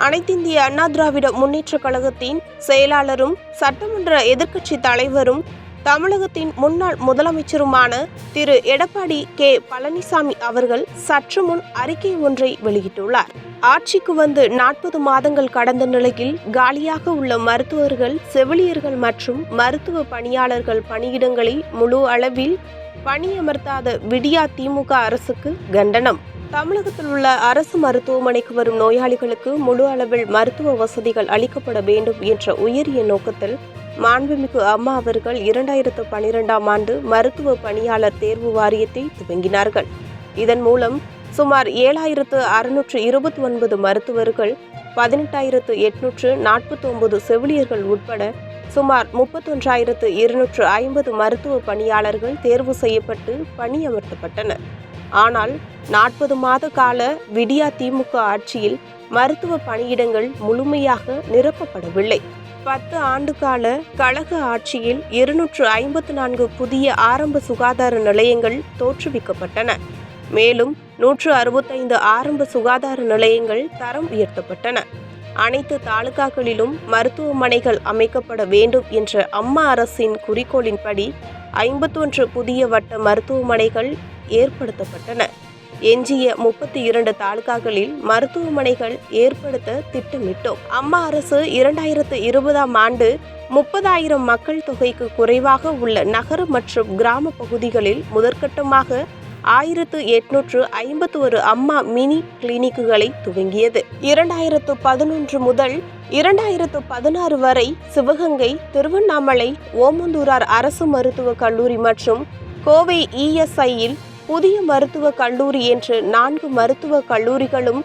அனைத்திந்திய அண்ணா திராவிட முன்னேற்றக் கழகத்தின் செயலாளரும் சட்டமன்ற எதிர்க்கட்சி தலைவரும் தமிழகத்தின் முன்னாள் முதலமைச்சருமான திரு எடப்பாடி கே பழனிசாமி அவர்கள் சற்று முன் அறிக்கை ஒன்றை வெளியிட்டுள்ளார். ஆட்சிக்கு வந்து 40 மாதங்கள் கடந்த நிலையில் காலியாக உள்ள மருத்துவர்கள், செவிலியர்கள் மற்றும் மருத்துவ பணியாளர்கள் பணியிடங்களில் முழு அளவில் பணியமர்த்தாத விடியா திமுக அரசுக்கு கண்டனம். தமிழகத்தில் உள்ள அரசு மருத்துவமனைக்கு வரும் நோயாளிகளுக்கு முழு அளவில் மருத்துவ வசதிகள் அளிக்கப்பட வேண்டும் என்ற உயரிய நோக்கத்தில் மாண்புமிகு அம்மா அவர்கள் 2012ஆம் ஆண்டு மருத்துவ பணியாளர் தேர்வு வாரியத்தை துவங்கினார்கள். இதன் மூலம் சுமார் 7629 மருத்துவர்கள், 18,849 செவிலியர்கள் உட்பட சுமார் 31,250 மருத்துவ பணியாளர்கள் தேர்வு செய்யப்பட்டு பணியமர்த்தப்பட்டனர். ஆனால் 40 மாத கால விடியா திமுக ஆட்சியில் மருத்துவ பணியிடங்கள் முழுமையாக நிரப்பப்படவில்லை. 10 ஆண்டு கால கழக ஆட்சியில் 254 புதிய ஆரம்ப சுகாதார நிலையங்கள் தோற்றுவிக்கப்பட்டன. மேலும் 165 ஆரம்ப சுகாதார நிலையங்கள் தரம் உயர்த்தப்பட்டன. அனைத்து தாலுகாக்களிலும் மருத்துவமனைகள் அமைக்கப்பட வேண்டும் என்ற அம்மா அரசின் குறிக்கோளின்படி 51 புதிய வட்ட மருத்துவமனைகள் ஏற்படுத்தப்பட்டன. எஞ்சிய 32 தாலுகாக்களில் மருத்துவமனைகள் ஏற்படுத்த திட்டமிட்டோம். அம்மா அரசு 2020ஆம் ஆண்டு 30,000 மக்கள் தொகைக்கு குறைவாக உள்ள நகர மற்றும் கிராம பகுதிகளில் முதற்கட்டமாக 1851 அம்மா மினி கிளினிக்குகளை துவங்கியது. 2011 முதல் 2016 வரை சிவகங்கை, திருவண்ணாமலை, ஓமந்தூரார் அரசு மருத்துவக் கல்லூரி மற்றும் கோவை ESIயில் புதிய மருத்துவக் கல்லூரி என்று 4 மருத்துவக் கல்லூரிகளும்,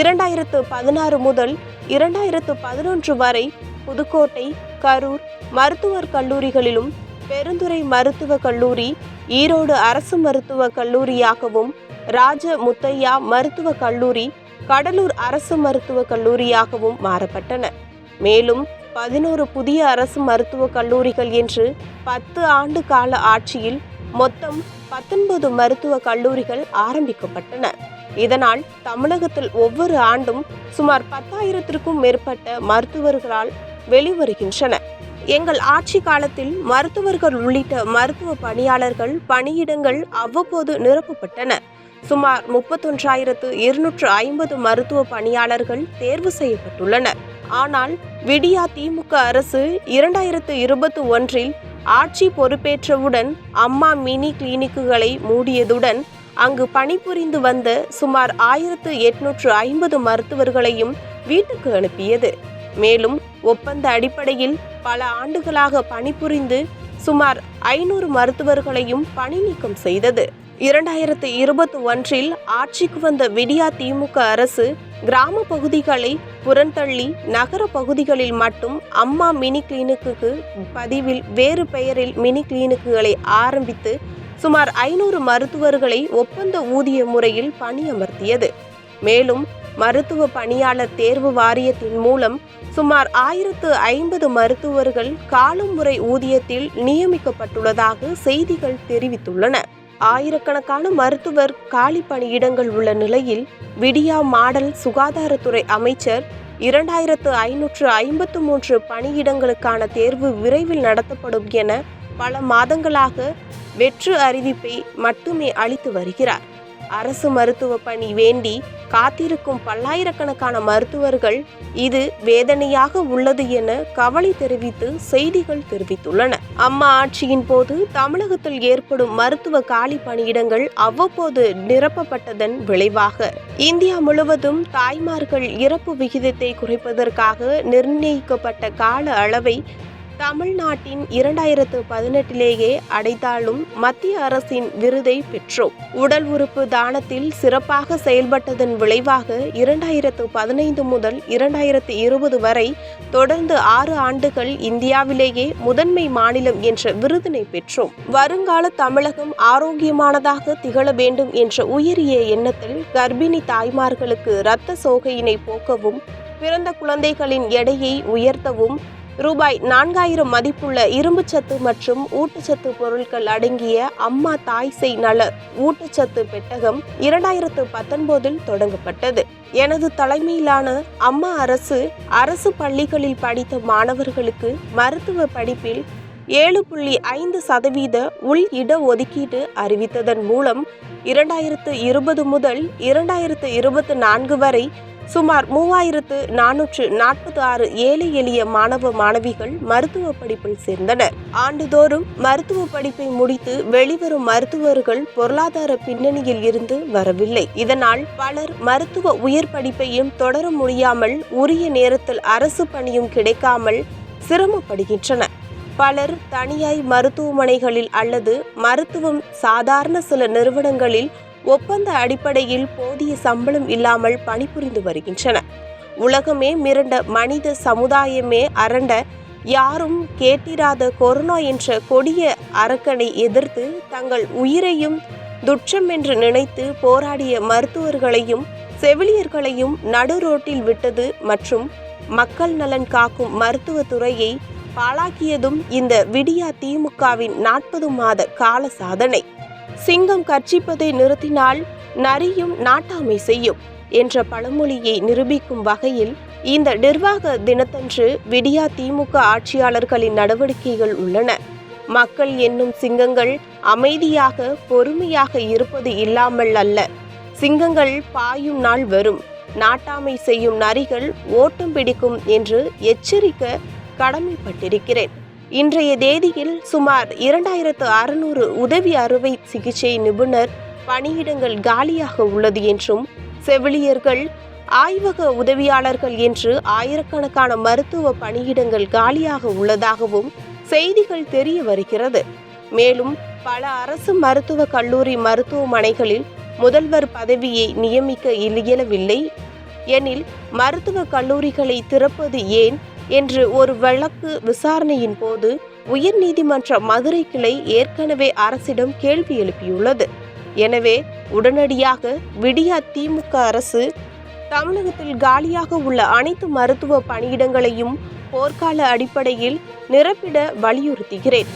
2016 முதல் 2011 வரை புதுக்கோட்டை, கரூர் மருத்துவர் கல்லூரிகளிலும், பெருந்துறை மருத்துவக் கல்லூரி, ஈரோடு அரசு மருத்துவக் கல்லூரியாகவும், ராஜ முத்தையா மருத்துவக் கல்லூரி, கடலூர் அரசு மருத்துவக் கல்லூரியாகவும் மாறப்பட்டன. மேலும் 11 புதிய அரசு மருத்துவக் கல்லூரிகள் என்று 10 ஆண்டு கால ஆட்சியில் மொத்தம் 19 மருத்துவக் கல்லூரிகள் ஆரம்பிக்கப்பட்டன. இதனால் தமிழகத்தில் ஒவ்வொரு ஆண்டும் சுமார் 10,000க்கும் மேற்பட்ட மருத்துவர்களால் வெளிவருகின்றனர். எங்கள் ஆட்சி காலத்தில் மருத்துவர்கள் உள்ளிட்ட மருத்துவ பணியாளர்கள் பணியிடங்கள் அவ்வப்போது நிரப்பப்பட்டன. சுமார் 31,250 மருத்துவ பணியாளர்கள் தேர்வு செய்யப்பட்டுள்ளனர். ஆனால் விடியா திமுக அரசு 2021இல் ஆட்சி பொறுப்பேற்றவுடன் அம்மா மினி கிளினிக்குகளை மூடியதுடன் அங்கு பணிபுரிந்து வந்த சுமார் 1,850 மருத்துவர்களையும் வீட்டுக்கு அனுப்பியது. மேலும் ஒப்பந்த அடிப்படையில் பல ஆண்டுகளாக பணிபுரிந்து சுமார் 500 மருத்துவர்களையும் பணி நீக்கம் செய்தது. 2021இல் ஆட்சிக்கு வந்த விடியா திமுக அரசு கிராம பகுதிகளை புறந்தள்ளி நகர பகுதிகளில் மட்டும் அம்மா மினி கிளினிக்கு பதிவில் வேறு பெயரில் மினி கிளினிக்குகளை ஆரம்பித்து சுமார் 500 மருத்துவர்களை ஒப்பந்த ஊதிய முறையில் பணியமர்த்தியது. மேலும் மருத்துவ பணியாளர் தேர்வு வாரியத்தின் மூலம் சுமார் 1,050 மருத்துவர்கள் காலமுறை ஊதியத்தில் நியமிக்கப்பட்டுள்ளதாக செய்திகள் தெரிவித்துள்ளன. ஆயிரக்கணக்கான மருத்துவர் காலி பணியிடங்கள் உள்ள நிலையில் விடியா மாடல் சுகாதாரத்துறை அமைச்சர் 2,553 பணியிடங்களுக்கான தேர்வு விரைவில் நடத்தப்படும் என பல மாதங்களாக வெற்று அறிவிப்பை மட்டுமே அளித்து வருகிறார். அரசு மருத்துவ பணி வேண்டி காத்திருக்கும் பல்லாயிரக்கணக்கான மருத்துவர்கள் இது வேதனையாக உள்ளது என கவலை தெரிவித்து செய்திகள் தெரிவித்துள்ளன. அம்மா ஆட்சியின் போது தமிழகத்தில் ஏற்படும் மருத்துவ காலி பணியிடங்கள் அவ்வப்போது நிரப்பப்பட்டதன் விளைவாக இந்தியா முழுவதும் தாய்மார்கள் இறப்பு விகிதத்தை குறைப்பதற்காக நிர்ணயிக்கப்பட்ட கால அளவை தமிழ்நாட்டின் 2018லேயே அடைத்தாலும் மத்திய அரசின் விருதை பெற்றோம். உடல் உறுப்பு தானத்தில் சிறப்பாக செயல்பட்டதன் விளைவாக 2015 முதல் 2020 வரை தொடர்ந்து 6 ஆண்டுகள் இந்தியாவிலேயே முதன்மை மாநிலம் என்ற விருதினை பெற்றோம். வருங்கால தமிழகம் ஆரோக்கியமானதாக திகழ வேண்டும் என்ற உயரிய எண்ணத்தில் கர்ப்பிணி தாய்மார்களுக்கு இரத்த சோகையினை போக்கவும், பிறந்த குழந்தைகளின் எடையை உயர்த்தவும், ரூபாய் 4000 மதிப்புள்ள இரும்புச்சத்து மற்றும் ஊட்டச்சத்து பொருட்கள் அடங்கிய அம்மா தாய் சேய் நல ஊட்டச்சத்து பெட்டகம் 2019 தொடங்கப்பட்டது. எனது தலைமையிலான அம்மா அரசு பள்ளிகளில் படித்த மாணவர்களுக்கு மருத்துவ படிப்பில் 7.5% உள் இட ஒதுக்கீடு அறிவித்ததன் மூலம் 2020 முதல் 2024 வரை சுமார் 3446 ஏழை எளிய மாணவ மாணவிகள் மருத்துவ படிப்பில் சேர்ந்தனர். ஆண்டுதோறும் மருத்துவ படிப்பை முடித்து வெளிவரும் மருத்துவர்கள் பொருளாதார பின்னணியில் இருந்து வரவில்லை. இதனால் பலர் மருத்துவ உயர் படிப்பையும் தொடர முடியாமல் உரிய நேரத்தில் அரசு பணியும் கிடைக்காமல் சிரமப்படுகின்றனர். பலர் தனியாய் மருத்துவமனைகளில் அல்லது மருத்துவம் சாதாரண சில நிறுவனங்களில் ஒப்பந்த அடிப்படையில் போதிய சம்பளம் இல்லாமல் பணிபுரிந்து வருகின்றனர். உலகமே மிரண்ட மனித சமுதாயமே அரண்ட யாரும் கேட்டிராத கொரோனா என்ற கொடிய அரக்கனை எதிர்த்து தங்கள் உயிரையும் துச்சம் என்று நினைத்து போராடிய மருத்துவர்களையும் செவிலியர்களையும் நடுரோட்டில் விட்டது மற்றும் மக்கள் நலன் காக்கும் மருத்துவத்துறையை பாழாக்கியதும் இந்த விடியா திமுகவின் 40 மாத கால சாதனை. சிங்கம் கர்ஜிப்பதை நிறுத்தினால் நரியும் நாட்டாமை செய்யும் என்ற பழமொழியை நிரூபிக்கும் வகையில் இந்த நிர்வாக தினத்தன்று விடியா திமுக ஆட்சியாளர்களின் நடவடிக்கைகள் உள்ளன. மக்கள் என்னும் சிங்கங்கள் அமைதியாக பொறுமையாக இருப்பது இல்லாமல் அல்ல, சிங்கங்கள் பாயும் நாள் வரும், நாட்டாமை செய்யும் நரிகள் ஓட்டம் பிடிக்கும் என்று எச்சரிக்க கடமைப்பட்டிருக்கிறேன். இன்றைய தேதியில் சுமார் 2600 உதவி அறுவை சிகிச்சை நிபுணர் பணியிடங்கள் காலியாக உள்ளது என்றும், செவிலியர்கள், ஆய்வக உதவியாளர்கள் என்று ஆயிரக்கணக்கான மருத்துவ பணியிடங்கள் காலியாக உள்ளதாகவும் செய்திகள் தெரிய வருகிறது. மேலும் பல அரசு மருத்துவக் கல்லூரி மருத்துவமனைகளில் முதல்வர் பதவியை நியமிக்க இயலவில்லை எனில் மருத்துவக் கல்லூரிகளை திறப்பது ஏன் என்று ஒரு வழக்கு விசாரணையின் போது உயர்நீதிமன்ற மதுரை கிளை ஏற்கனவே அரசிடம் கேள்வி எழுப்பியுள்ளது. எனவே உடனடியாக விடியா திமுக அரசு தமிழகத்தில் காலியாக உள்ள அனைத்து மருத்துவ பணியிடங்களையும் போர்க்கால அடிப்படையில் நிரப்பிட வலியுறுத்துகிறேன்.